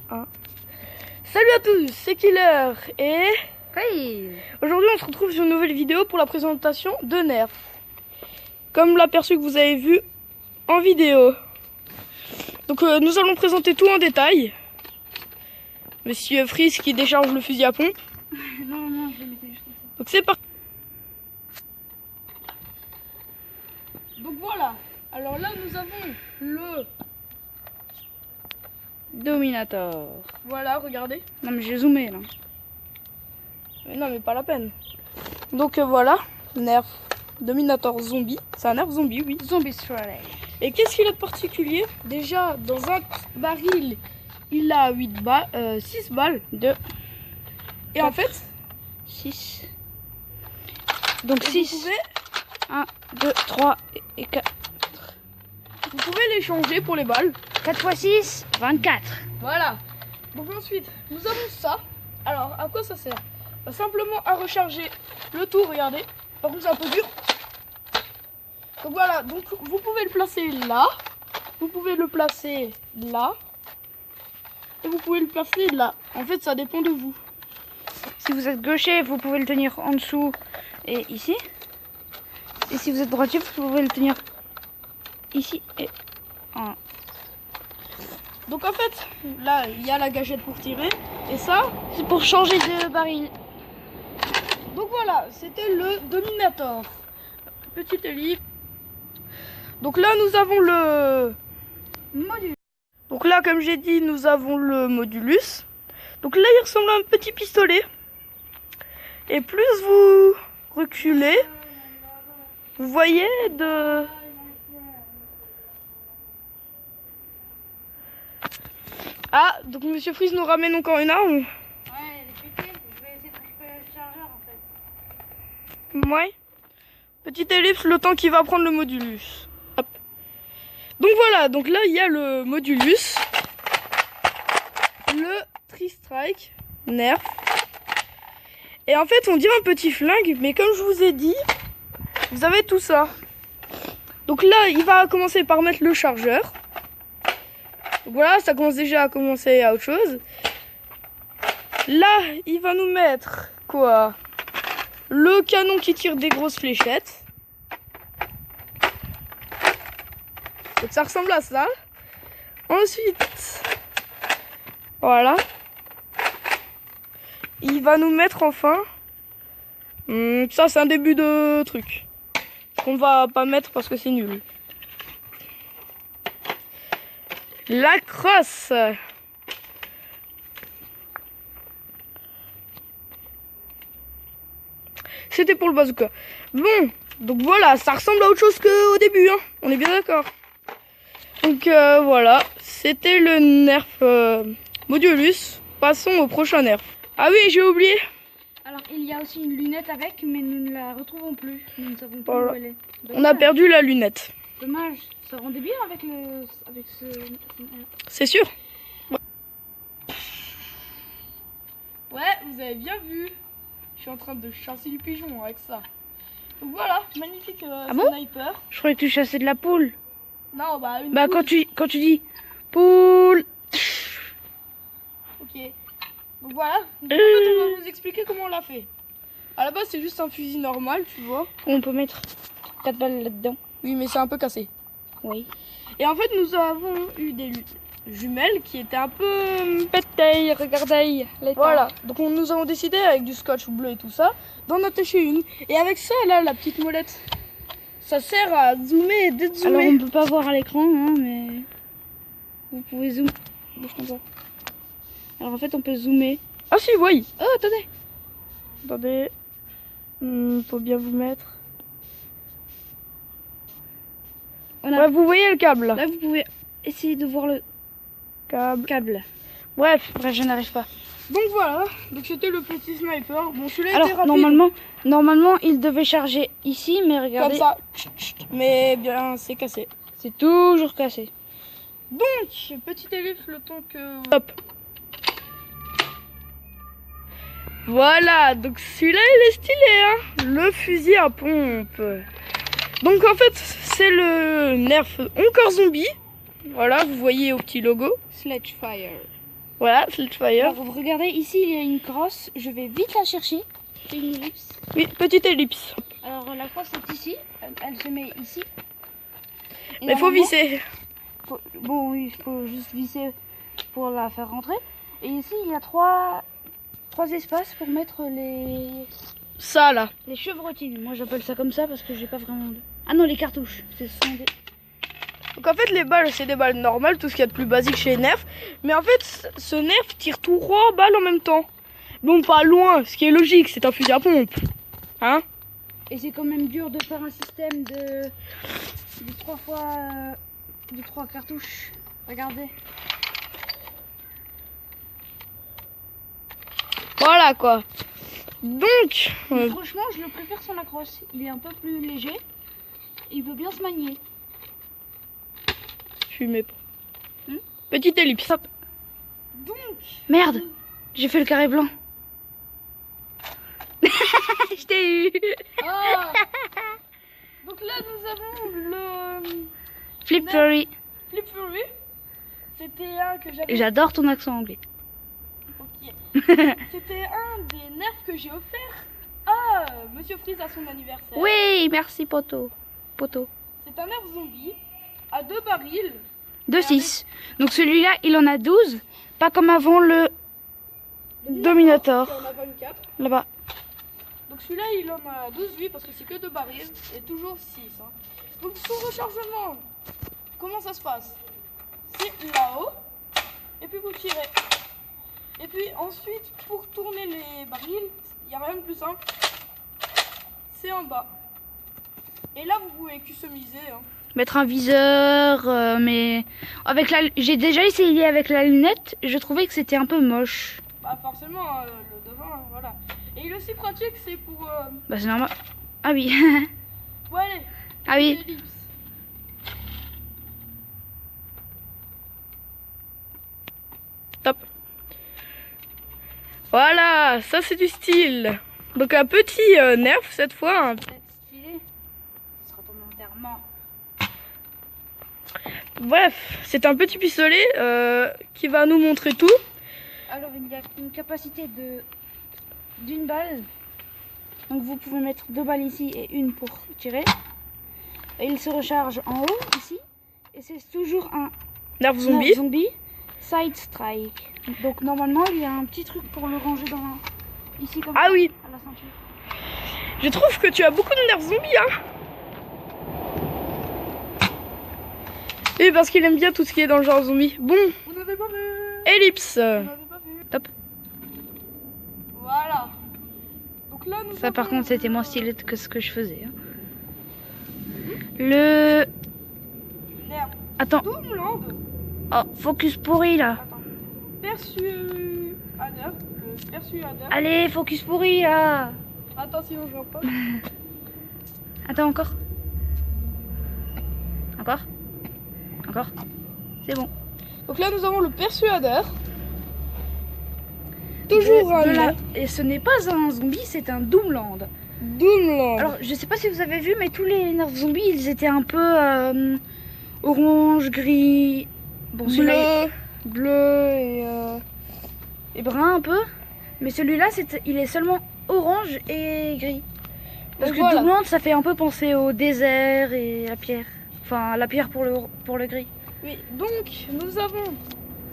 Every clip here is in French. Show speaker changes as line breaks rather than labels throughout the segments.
1. Salut à tous, c'est Killer et
Oui.
aujourd'hui on se retrouve sur une nouvelle vidéo pour la présentation de Nerf. Comme l'aperçu que vous avez vu en vidéo. Donc nous allons présenter tout en détail. Monsieur Freeze qui décharge le fusil à pompe.
Non, je le mettais juste comme ça.
Donc c'est parti. Donc voilà. Alors là nous avons le...
Dominator.
Voilà, regardez.
Non mais j'ai zoomé là.
Mais non mais pas la peine. Donc voilà, Nerf Dominator zombie. C'est un Nerf zombie, oui.
Zombie Strike.
Et qu'est-ce qu'il a de particulier? Déjà, dans un baril, il a 6 balles.
2.
Et en fait,
6. Donc
vous
6.
pouvez,
1, 2, 3 et 4.
vous pouvez les changer pour les balles.
4 x 6, 24.
Voilà. Donc ensuite, nous avons ça. Alors, à quoi ça sert? Bah, simplement à recharger le tout, regardez. Par contre, c'est un peu dur. Donc voilà, donc vous pouvez le placer là. Vous pouvez le placer là. Et vous pouvez le placer là. En fait, ça dépend de vous.
Si vous êtes gaucher, vous pouvez le tenir en dessous et ici. Et si vous êtes droitier, vous pouvez le tenir ici et en...
Donc en fait, là, il y a la gâchette pour tirer. Et ça,
C'est pour changer de baril.
donc voilà, c'était le Dominator. Petite ellipse. Donc là, nous avons le...
Module.
Donc là, comme j'ai dit, nous avons le Modulus. Donc là, il ressemble à un petit pistolet. Et plus vous reculez, vous voyez de... Ah, donc Monsieur Freeze nous ramène encore une arme.
Ouais, elle est pétée. Je vais essayer de récupérer le chargeur en fait.
Ouais. Petite ellipse, le temps qu'il va prendre le Modulus. Hop. Donc voilà, donc là il y a le Modulus, le Tri-Strike, Nerf. Et en fait on dirait un petit flingue, mais comme je vous ai dit, vous avez tout ça. Donc là il va commencer par mettre le chargeur. Donc voilà, ça commence déjà à commencer à autre chose. Là il va nous mettre quoi? Le canon qui tire des grosses fléchettes. Donc ça ressemble à ça. Ensuite, voilà. Il va nous mettre enfin. Ça c'est un début de truc. Qu'on va pas mettre parce que c'est nul. La crosse. C'était pour le bazooka. Bon, donc voilà, ça ressemble à autre chose qu'au début, hein. On est bien d'accord. Donc voilà, c'était le Nerf Modulus. Passons au prochain Nerf. Ah oui, j'ai oublié.
Alors, il y a aussi une lunette avec, mais nous ne la retrouvons plus. Nous ne savons pas
Voilà.
où elle est.
On a perdu la lunette.
Dommage, ça rendait bien avec ce...
C'est sûr. Ouais, vous avez bien vu. Je suis en train de chasser du pigeon avec ça. Donc voilà, magnifique
bon
sniper.
Je croyais que tu chassais de la poule.
Non, bah une
Bah
poule.
quand tu dis poule.
Ok. Donc voilà. Donc, en fait, on va vous expliquer comment on l'a fait. À la base, c'est juste un fusil normal, tu vois.
On peut mettre 4 balles là-dedans.
Oui, mais c'est un peu cassé.
Oui.
Et en fait, nous avons eu des jumelles qui étaient un peu pétées, regardez. Voilà. Donc nous avons décidé avec du scotch bleu et tout ça d'en attacher une. Et avec ça, là, la petite molette, ça sert à zoomer et dézoomer.
Alors on peut pas voir à l'écran, hein, mais vous pouvez zoomer. Bouge comme ça. Alors en fait on peut zoomer.
Ah si, oui.
Oh attendez.
Attendez. Faut bien vous mettre.
On a...
Ouais, vous voyez le câble là.
Là vous pouvez essayer de voir le câble.
Bref.
Bref, je n'arrive pas.
Donc voilà. Donc c'était le petit sniper. Bon, celui-là était
Alors
rapide.
normalement il devait charger ici, mais
Comme
regardez,
ça. Mais bien, c'est cassé.
c'est toujours cassé.
Donc, petite ellipse le temps que... Hop. Voilà, donc celui-là il est stylé, hein. Le fusil à pompe. Donc en fait, c'est le Nerf encore zombie. Voilà, vous voyez au petit logo.
Sledgefire.
Voilà, Slitfire.
Alors, vous regardez ici, il y a une crosse. Je vais vite la chercher. C'est une ellipse.
Oui, petite ellipse.
Alors la crosse est ici. Elle se met ici. Et
Mais faut
normalement,
visser.
Bon, oui, il faut juste visser pour la faire rentrer. Et ici, il y a trois espaces pour mettre
Ça là.
les chevrotines. Moi, j'appelle ça comme ça parce que j'ai pas vraiment de... Ah non, les cartouches. Ce sont des...
Donc en fait les balles c'est des balles normales, tout ce qu'il y a de plus basique chez Nerf. Mais en fait ce Nerf tire 3 balles en même temps. Bon pas loin, ce qui est logique, c'est un fusil à pompe. Hein?
Et c'est quand même dur de faire un système de 3 fois... de 3 cartouches. Regardez.
Voilà quoi. Donc...
Mais franchement, je le préfère sans la crosse. Il est un peu plus léger. Il peut bien se manier.
je suis mes... Petite ellipse. Hop.
Donc... Merde, j'ai fait le carré blanc. Je t'ai eu.
Ah. Donc là nous avons le...
Flip Fury.
Flip Fury. C'était un que j'avais...
J'adore ton accent anglais.
Ok. C'était un des nerfs que j'ai offert à Monsieur Freeze à son anniversaire.
Oui, merci Poto. Poto.
C'est un nerf zombie à 2 barils.
De 6. Donc celui-là, il en a 12. Pas comme avant le Dominator.
Il en a 24.
Là-bas.
Donc celui-là il en a 12 lui parce que c'est que 2 barils et toujours 6. Hein. Donc son rechargement, comment ça se passe? C'est là-haut et puis vous tirez. Et puis ensuite pour tourner les barils, il n'y a rien de plus simple. C'est en bas. Et là vous pouvez customiser. Hein.
Mettre un viseur, mais avec la... J'ai déjà essayé avec la lunette. Je trouvais que c'était un peu moche.
Bah forcément le devant, voilà. Et il est aussi pratique, c'est pour...
Bah c'est normal. Ah oui.
Ouais, allez.
Ah oui.
Ellipse. Top. Voilà, ça c'est du style. Donc un petit nerf cette fois.
Stylé. Ce sera ton enterrement.
Bref, c'est un petit pistolet qui va nous montrer tout.
Alors il y a une capacité d'une balle. Donc vous pouvez mettre 2 balles ici et une pour tirer. Et il se recharge en haut ici. Et c'est toujours un
Nerf zombie.
zombie side strike. Donc normalement il y a un petit truc pour le ranger dans ici comme
Ah
ça,
oui.
à la ceinture.
Je trouve que tu as beaucoup de nerfs zombies, hein. Oui, parce qu'il aime bien tout ce qui est dans le genre zombie. Bon. Vous n'avez pas vu. Ellipse. Vous n'avez pas vu.
Top.
Voilà. Donc là, nous
Ça par
avons,
contre c'était moins stylé que ce que je faisais. Hein. Le...
Nerf
Attends.
Doomland.
Oh, focus pourri là.
Attends. Persuader. Le Persuader.
Allez, focus pourri là.
Attends, sinon je vois pas.
Attends encore. Encore. Encore. C'est bon.
Donc là, nous avons le Persuader. Toujours un nerf.
Et ce n'est pas un zombie, c'est un Doomland.
Doomland.
Alors, je sais pas si vous avez vu, mais tous les nerfs zombies, ils étaient un peu orange, gris, bon, celui-là,
bleu
et brun un peu. Mais celui-là, il est seulement orange et gris. Parce que
voilà.
Doomland, ça fait un peu penser au désert et la pierre. Enfin, la pierre pour le gris.
Oui, donc nous avons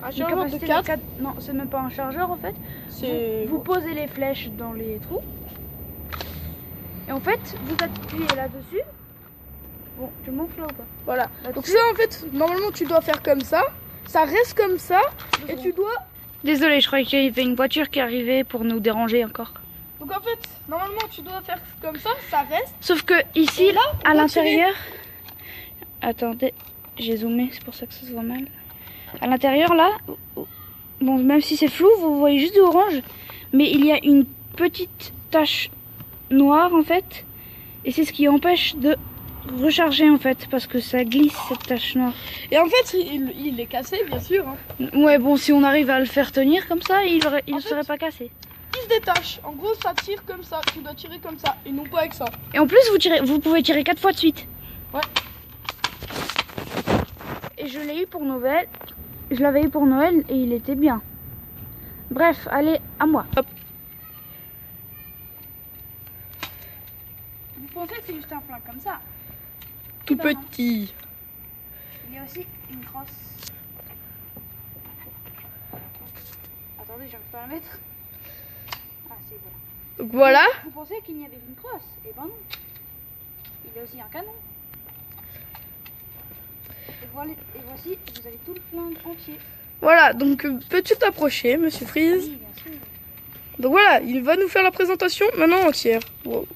un
Une
chargeur de
capacité
4.
Non, c'est même pas un chargeur en fait.
C'est...
Vous posez les flèches dans les trous. Et en fait, vous appuyez là-dessus. Bon, tu le montres là ou pas?
Voilà. Donc
Là-dessus.
ça, en fait, normalement, tu dois faire comme ça. Ça reste comme ça. Et tu dois...
Désolée, je croyais qu'il y avait une voiture qui arrivait pour nous déranger encore.
Donc en fait, normalement, tu dois faire comme ça. Ça reste.
Sauf que ici,
Et là, on
à
doit
l'intérieur... Attendez, j'ai zoomé, c'est pour ça que ça se voit mal. À l'intérieur là, bon, même si c'est flou, vous voyez juste de orange. Mais il y a une petite tache noire en fait. Et c'est ce qui empêche de recharger en fait, parce que ça glisse cette tache noire.
Et en fait, il est cassé, bien sûr. Hein.
Ouais, bon, si on arrive à le faire tenir comme ça, il ne
En
serait
fait-
pas cassé.
Il se détache. En gros, ça tire comme ça. Tu dois tirer comme ça. Et non pas avec ça.
Et en plus, vous pouvez tirer 4 fois de suite.
Ouais.
Et je l'ai eu pour Noël. Je l'avais eu pour Noël et il était bien. Bref, allez, à moi.
Hop.
Vous pensez que c'est juste un flingue comme ça?
Tout
Ben non.
petit.
Il y a aussi une crosse. Attendez, j'arrive pas à la mettre. Ah, c'est voilà.
Donc voilà.
Vous pensez qu'il n'y avait qu'une crosse? Eh ben non. Il y a aussi un canon. Et, voilà, et voici, vous avez tout le flingue entier.
Voilà, donc peux-tu t'approcher, Monsieur Freeze?
Oui, bien sûr.
Donc voilà, il va nous faire la présentation maintenant entière. Wow.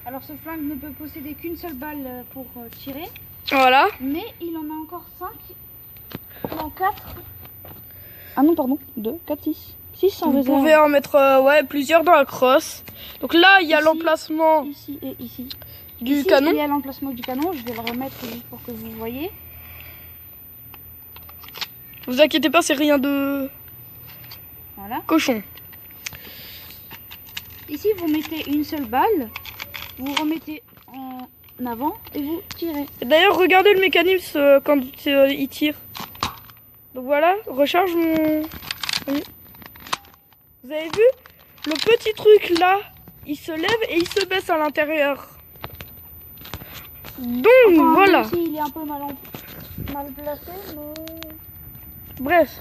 Alors ce flingue ne peut posséder qu'une seule balle pour tirer,
Voilà.
mais il en a encore 5. Non, 4. Ah non, pardon, 2, 4, 6. 6 en
Vous
réserve.
pouvez en mettre plusieurs dans la crosse. Donc là, il y a
Ici.
l'emplacement
Ici et ici.
du
Ici,
canon.
il y a l'emplacement du canon, je vais le remettre juste pour que vous voyez.
Vous inquiétez pas, c'est rien de
Voilà.
cochon.
Ici, vous mettez une seule balle, vous remettez en avant et vous tirez.
D'ailleurs, regardez le mécanisme quand il tire. Donc voilà, recharge mon... Vous avez vu? Le petit truc là, il se lève et il se baisse à l'intérieur. Donc
Enfin,
voilà.
même si il est un peu mal placé, mais...
Bref.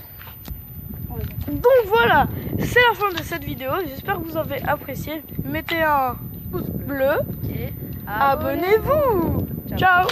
on le voit.
Donc voilà, c'est la fin de cette vidéo. J'espère que vous avez apprécié. Mettez un pouce bleu.
Et
Abonnez-vous. Ciao.